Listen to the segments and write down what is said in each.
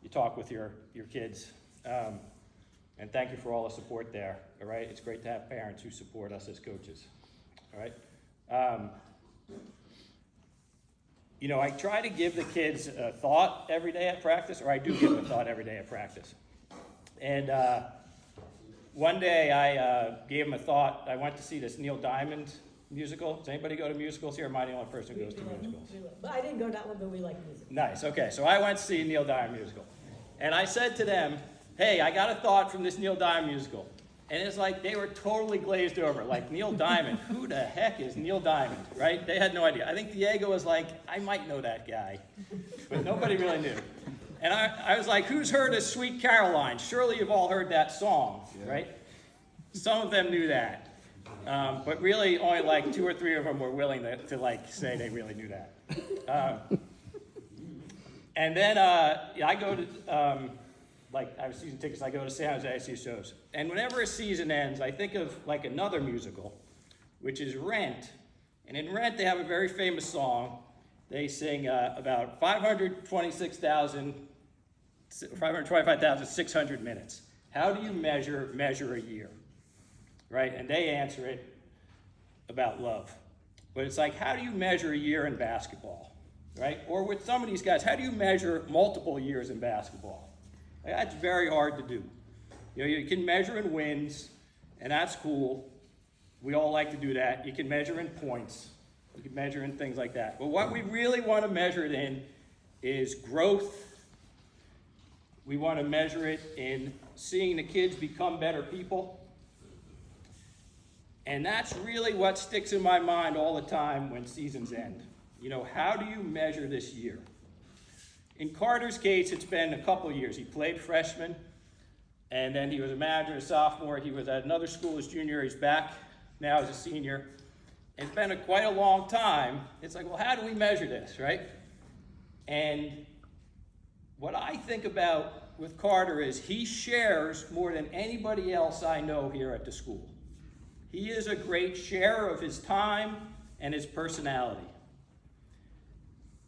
you talk with your kids. And thank you for all the support there, all right? It's great to have parents who support us as coaches, all right? You know, I try to give the kids a thought every day at practice, or I do give them a thought every day at practice. And one day I gave them a thought. I went to see this Neil Diamond musical. Does anybody go to musicals here? Am I the only person who goes to musicals? But I didn't go that one, but we like music. Nice, okay. So I went to see Neil Diamond musical. And I said to them, hey, I got a thought from this Neil Diamond musical. And it's like they were totally glazed over. Like, Neil Diamond, who the heck is Neil Diamond, right? They had no idea. I think Diego was like, I might know that guy. But nobody really knew. And I was like, who's heard of Sweet Caroline? Surely you've all heard that song, right? Some of them knew that. But really only like 2 or 3 of them were willing to like say they really knew that. And then I go to, like I have season tickets, I go to San Jose, I see shows. And whenever a season ends, I think of like another musical, which is Rent. And in Rent, they have a very famous song. They sing about 525,600 minutes. How do you measure a year? Right? And they answer it about love. But it's like, how do you measure a year in basketball? Right? Or with some of these guys, how do you measure multiple years in basketball? That's very hard to do. You know, you can measure in wins, and that's cool. We all like to do that. You can measure in points. You can measure in things like that. But what we really want to measure it in is growth. We want to measure it in seeing the kids become better people. And that's really what sticks in my mind all the time when seasons end. You know, how do you measure this year? In Carter's case, it's been a couple years. He played freshman, and then he was a manager as a sophomore. He was at another school as junior. He's back now as a senior. It's been quite a long time. It's like, well, how do we measure this, right? And what I think about with Carter is he shares more than anybody else I know here at the school. He is a great sharer of his time and his personality.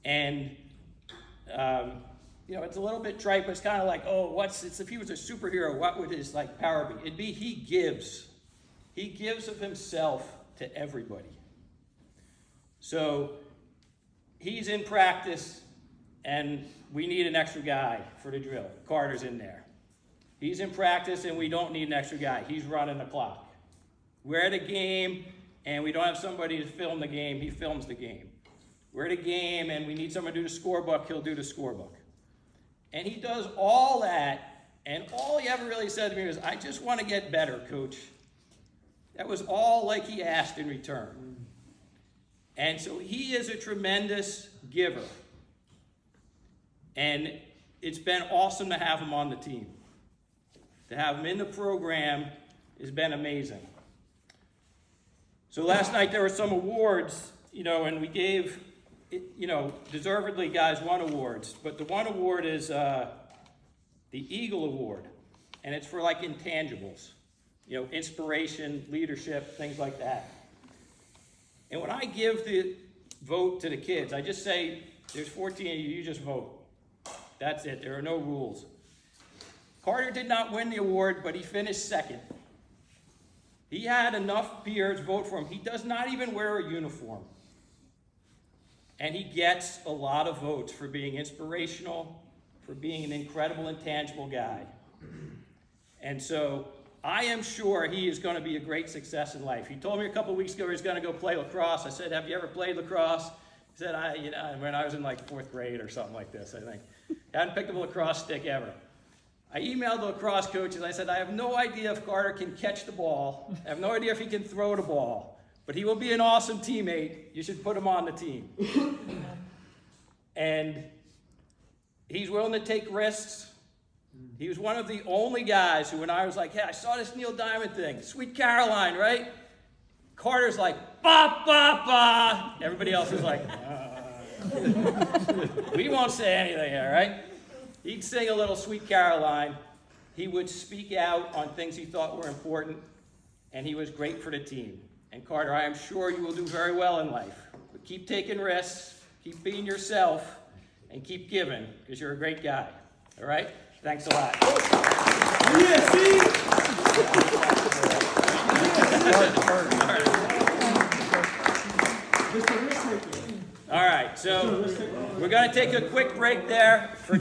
And you know, it's a little bit trite, but it's kind of like, oh, if he was a superhero, what would his like power be? It'd be he gives. He gives of himself to everybody. So he's in practice, and we need an extra guy for the drill. Carter's in there. He's in practice, and we don't need an extra guy. He's running the clock. We're at a game, and we don't have somebody to film the game. He films the game. We're at a game, and we need someone to do the scorebook. He'll do the scorebook. And he does all that, and all he ever really said to me was, I just want to get better, Coach. That was all like he asked in return. And so he is a tremendous giver. And it's been awesome to have him on the team. To have him in the program has been amazing. So last night there were some awards, you know, and we gave, you know, deservedly guys won awards. But the one award is the Eagle Award. And it's for like intangibles, you know, inspiration, leadership, things like that. And when I give the vote to the kids, I just say, there's 14 of you, you just vote. That's it, there are no rules. Carter did not win the award, but he finished second. He had enough peers vote for him. He does not even wear a uniform. And he gets a lot of votes for being inspirational, for being an incredible, intangible guy. And so I am sure he is going to be a great success in life. He told me a couple weeks ago he's going to go play lacrosse. I said, have you ever played lacrosse? He said, when I was in like 4th grade or something like this, I think. I hadn't picked up a lacrosse stick ever. I emailed the lacrosse coaches. I said, I have no idea if Carter can catch the ball. I have no idea if he can throw the ball. But he will be an awesome teammate. You should put him on the team. And he's willing to take risks. He was one of the only guys who, when I was like, hey, I saw this Neil Diamond thing, Sweet Caroline, right? Carter's like, ba, ba, ba. Everybody else is like, we won't say anything here, right? He'd sing a little Sweet Caroline. He would speak out on things he thought were important, and he was great for the team. And Carter, I am sure you will do very well in life. But keep taking risks, keep being yourself, and keep giving, because you're a great guy. All right? Thanks a lot. Yeah, see? All right, so we're going to take a quick break there for